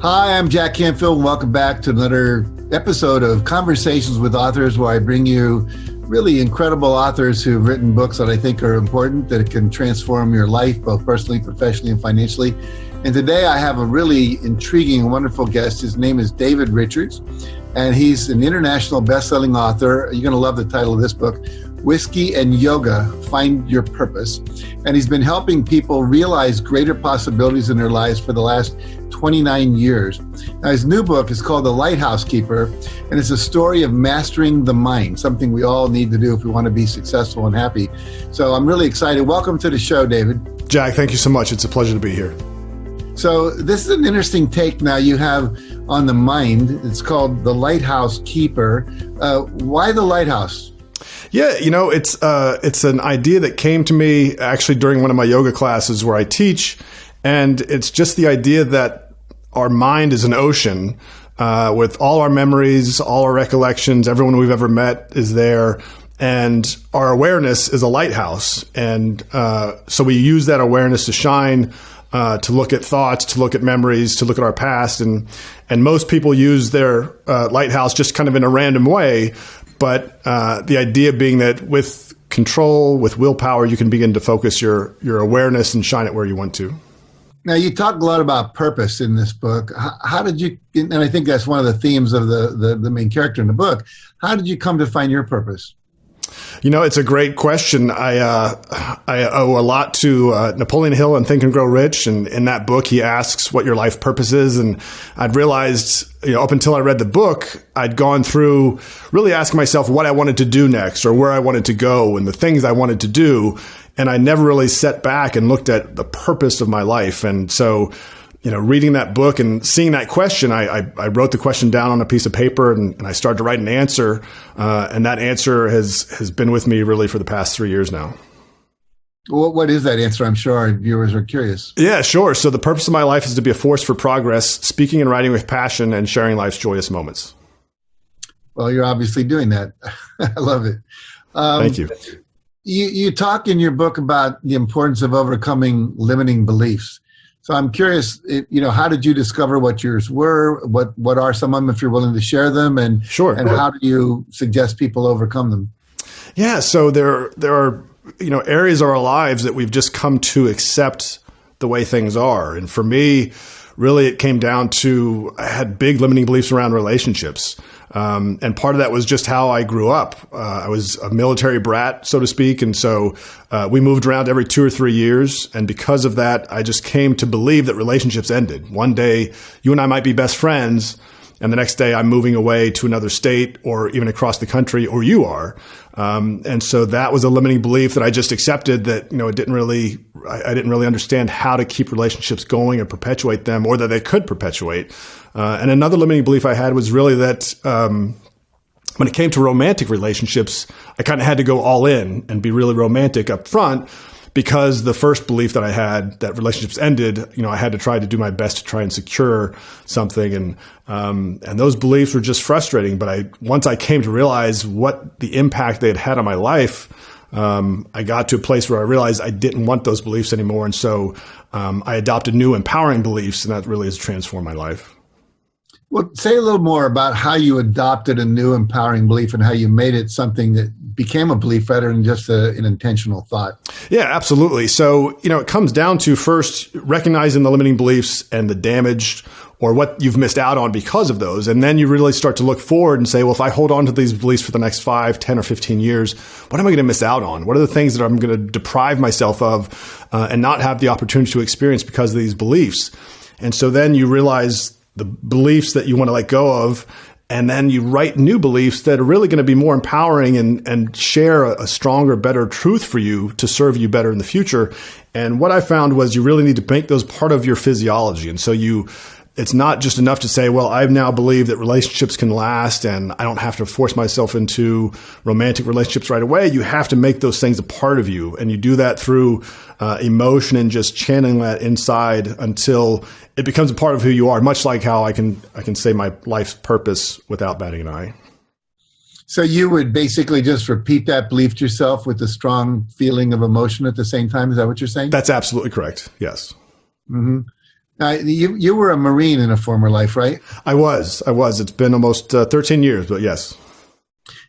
Hi, I'm Jack Canfield, and welcome back to another episode of Conversations with Authors, where I bring you really incredible authors who've written books that I think are important, that can transform your life, both personally, professionally, and financially. And today I have a really intriguing and wonderful guest. His name is David Richards, and he's an international best-selling author. You're going to love the title of this book, Whiskey and Yoga, Find Your Purpose. And he's been helping people realize greater possibilities in their lives for the last 29 years. Now, his new book is called The Lighthouse Keeper, and it's a story of mastering the mind, something we all need to do if we want to be successful and happy. So I'm really excited. Welcome to the show, David. Jack, thank you so much. It's a pleasure to be here. So this is an interesting take now you have on the mind. It's called The Lighthouse Keeper. Why the lighthouse? Yeah, it's an idea that came to me actually during one of my yoga classes where I teach, and it's just the idea that our mind is an ocean with all our memories, all our recollections, everyone we've ever met is there, and our awareness is a lighthouse. And so we use that awareness to shine, to look at thoughts, to look at memories, to look at our past, and most people use their lighthouse just kind of in a random way. But the idea being that with control, with willpower, you can begin to focus your awareness and shine it where you want to. Now, you talk a lot about purpose in this book. How did you, and I think that's one of the themes of the main character in the book, how did you come to find your purpose? It's a great question. I owe a lot to Napoleon Hill in Think and Grow Rich. And in that book, he asks what your life purpose is. And I'd realized, up until I read the book, I'd gone through really asking myself what I wanted to do next or where I wanted to go and the things I wanted to do. And I never really sat back and looked at the purpose of my life. And so, reading that book and seeing that question, I wrote the question down on a piece of paper and I started to write an answer. And that answer has been with me really for the past 3 years now. What is that answer? I'm sure our viewers are curious. Yeah, sure. So the purpose of my life is to be a force for progress, speaking and writing with passion, and sharing life's joyous moments. Well, you're obviously doing that. I love it. Thank you. You talk in your book about the importance of overcoming limiting beliefs. So I'm curious, how did you discover what yours were? What are some of them, if you're willing to share them? And sure. And how do you suggest people overcome them? Yeah, so there are areas of our lives that we've just come to accept the way things are. And for me, really, it came down to I had big limiting beliefs around relationships. And part of that was just how I grew up. I was a military brat, so to speak. And so we moved around every 2 or 3 years. And because of that, I just came to believe that relationships ended. One day, you and I might be best friends. And the next day I'm moving away to another state or even across the country, or you are. And so that was a limiting belief that I just accepted that, I didn't really understand how to keep relationships going and perpetuate them, or that they could perpetuate. And another limiting belief I had was really that, when it came to romantic relationships, I kind of had to go all in and be really romantic up front. Because the first belief that I had that relationships ended, I had to try to do my best to try and secure something. And those beliefs were just frustrating. But once I came to realize what the impact they had had on my life, I got to a place where I realized I didn't want those beliefs anymore. And so I adopted new empowering beliefs, and that really has transformed my life. Well, say a little more about how you adopted a new empowering belief and how you made it something that became a belief rather than just an intentional thought. Yeah, absolutely. So, it comes down to first recognizing the limiting beliefs and the damage or what you've missed out on because of those. And then you really start to look forward and say, well, if I hold on to these beliefs for the next 5, 10, or 15 years, what am I going to miss out on? What are the things that I'm going to deprive myself of and not have the opportunity to experience because of these beliefs? And so then you realize the beliefs that you want to let go of, and then you write new beliefs that are really going to be more empowering and share a stronger, better truth for you to serve you better in the future. And what I found was you really need to make those part of your physiology. And so it's not just enough to say, well, I now believe that relationships can last and I don't have to force myself into romantic relationships right away. You have to make those things a part of you. And you do that through emotion and just channeling that inside until it becomes a part of who you are, much like how I can say my life's purpose without batting an eye. So you would basically just repeat that belief to yourself with a strong feeling of emotion at the same time? Is that what you're saying? That's absolutely correct. Yes. Mm-hmm. You were a Marine in a former life, right? I was. It's been almost 13 years, but yes.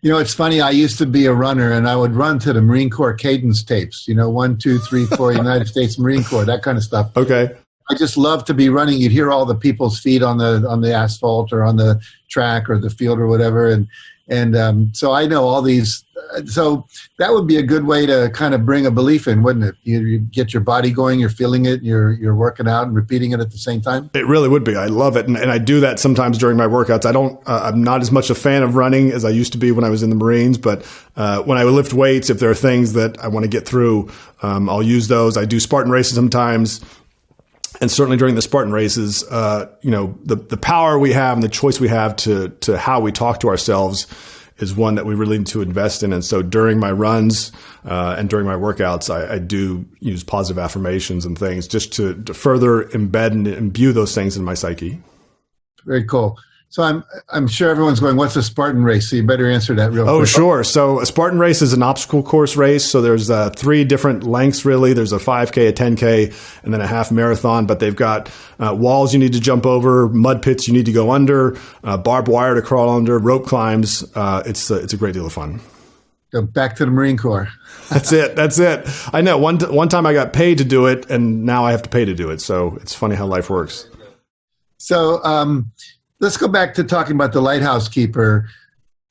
You know, it's funny. I used to be a runner, and I would run to the Marine Corps cadence tapes. You know, 1, 2, 3, 4, United States Marine Corps, that kind of stuff. Okay. I just love to be running. You'd hear all the people's feet on the asphalt or on the track or the field or whatever, and so I know all these. So that would be a good way to kind of bring a belief in, wouldn't it? You get your body going, you're feeling it, you're working out and repeating it at the same time. It really would be. I love it, and I do that sometimes during my workouts. I'm not as much a fan of running as I used to be when I was in the Marines, but when I lift weights, if there are things that I want to get through, I'll use those. I do Spartan races sometimes. And certainly during the Spartan races, the power we have and the choice we have to how we talk to ourselves is one that we really need to invest in. And so during my runs and during my workouts, I do use positive affirmations and things just to further embed and imbue those things in my psyche. Very cool. So I'm sure everyone's going, what's a Spartan race? So you better answer that real quick. Oh, sure. So a Spartan race is an obstacle course race. So there's 3 different lengths, really. There's a 5K, a 10K, and then a half marathon. But they've got walls you need to jump over, mud pits you need to go under, barbed wire to crawl under, rope climbs. It's a great deal of fun. Go back to the Marine Corps. That's it. I know. One time I got paid to do it, and now I have to pay to do it. So it's funny how life works. So let's go back to talking about the Lighthouse Keeper.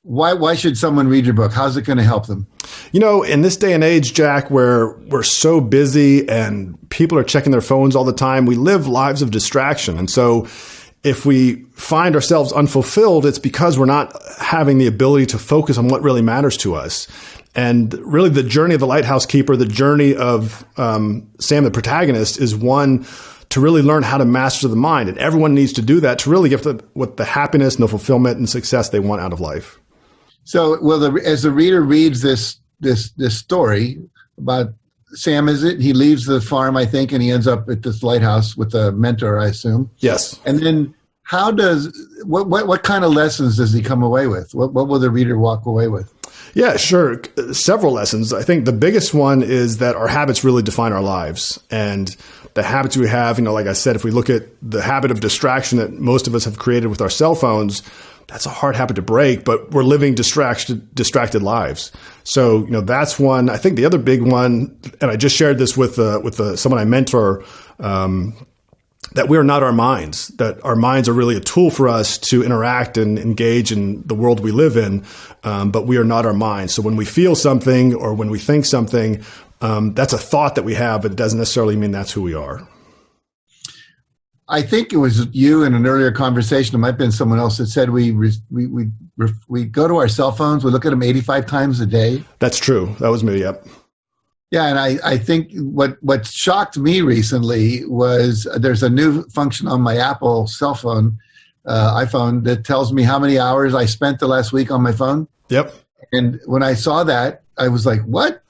Why should someone read your book? How's it going to help them? You know, in this day and age, Jack, where we're so busy and people are checking their phones all the time, we live lives of distraction. And so if we find ourselves unfulfilled, it's because we're not having the ability to focus on what really matters to us. And really the journey of the Lighthouse Keeper, the journey of Sam, the protagonist, is one to really learn how to master the mind. And everyone needs to do that to really get what the happiness and the fulfillment and success they want out of life. So, as the reader reads this story about Sam, is it? He leaves the farm, I think, and he ends up at this lighthouse with a mentor, I assume. Yes. And then what kind of lessons does he come away with? What will the reader walk away with? Yeah, sure. Several lessons. I think the biggest one is that our habits really define our lives. And the habits we have, like I said, if we look at the habit of distraction that most of us have created with our cell phones, that's a hard habit to break, but we're living distracted lives. So, that's one. I think the other big one, and I just shared this with someone I mentor, that we are not our minds, that our minds are really a tool for us to interact and engage in the world we live in, but we are not our minds. So when we feel something or when we think something, that's a thought that we have, but it doesn't necessarily mean that's who we are. I think it was you in an earlier conversation. It might have been someone else that said we go to our cell phones. We look at them 85 times a day. That's true. That was me. Yep. Yeah, and I think what shocked me recently was there's a new function on my Apple cell phone, iPhone, that tells me how many hours I spent the last week on my phone. Yep. And when I saw that, I was like, what?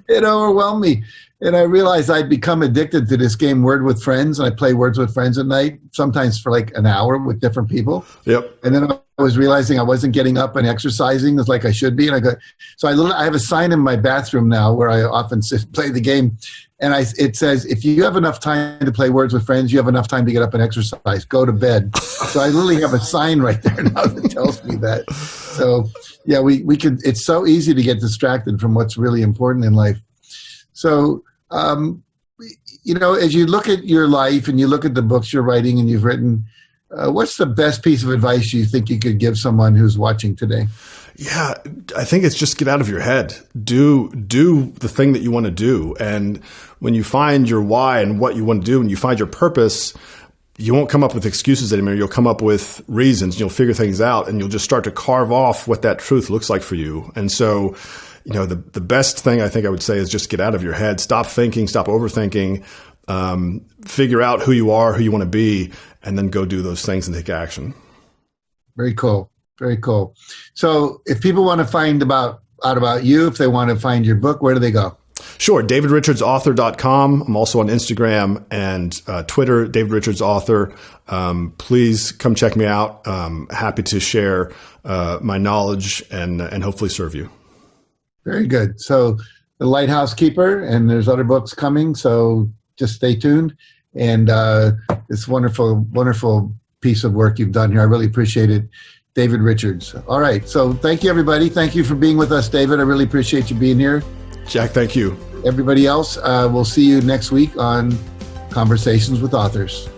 It overwhelmed me. And I realized I'd become addicted to this game, Word with Friends. And I play Words with Friends at night, sometimes for like an hour with different people. Yep. And then I was realizing I wasn't getting up and exercising as like I should be. And I have a sign in my bathroom now where I often play the game. And it says, if you have enough time to play Words with Friends, you have enough time to get up and exercise. Go to bed. So I literally have a sign right there now that tells me that. So yeah, we could. It's so easy to get distracted from what's really important in life. So, as you look at your life and you look at the books you're writing and you've written, what's the best piece of advice you think you could give someone who's watching today? Yeah, I think it's just get out of your head. Do the thing that you want to do. And when you find your why and what you want to do and you find your purpose, you won't come up with excuses anymore. You'll come up with reasons. You'll figure things out and you'll just start to carve off what that truth looks like for you. And so, the best thing I think I would say is just get out of your head. Stop thinking, stop overthinking, figure out who you are, who you want to be, and then go do those things and take action. Very cool. Very cool. So if people want to find out about you, if they want to find your book, where do they go? Sure. DavidRichardsAuthor.com. I'm also on Instagram and Twitter, David Richards Author. Please come check me out. Happy to share my knowledge and hopefully serve you. Very good. So The Lighthouse Keeper, and there's other books coming, so just stay tuned. and this wonderful, wonderful piece of work you've done here. I really appreciate it. David Richards. All right. So thank you, everybody. Thank you for being with us, David. I really appreciate you being here. Jack, thank you. Everybody else, we'll see you next week on Conversations with Authors.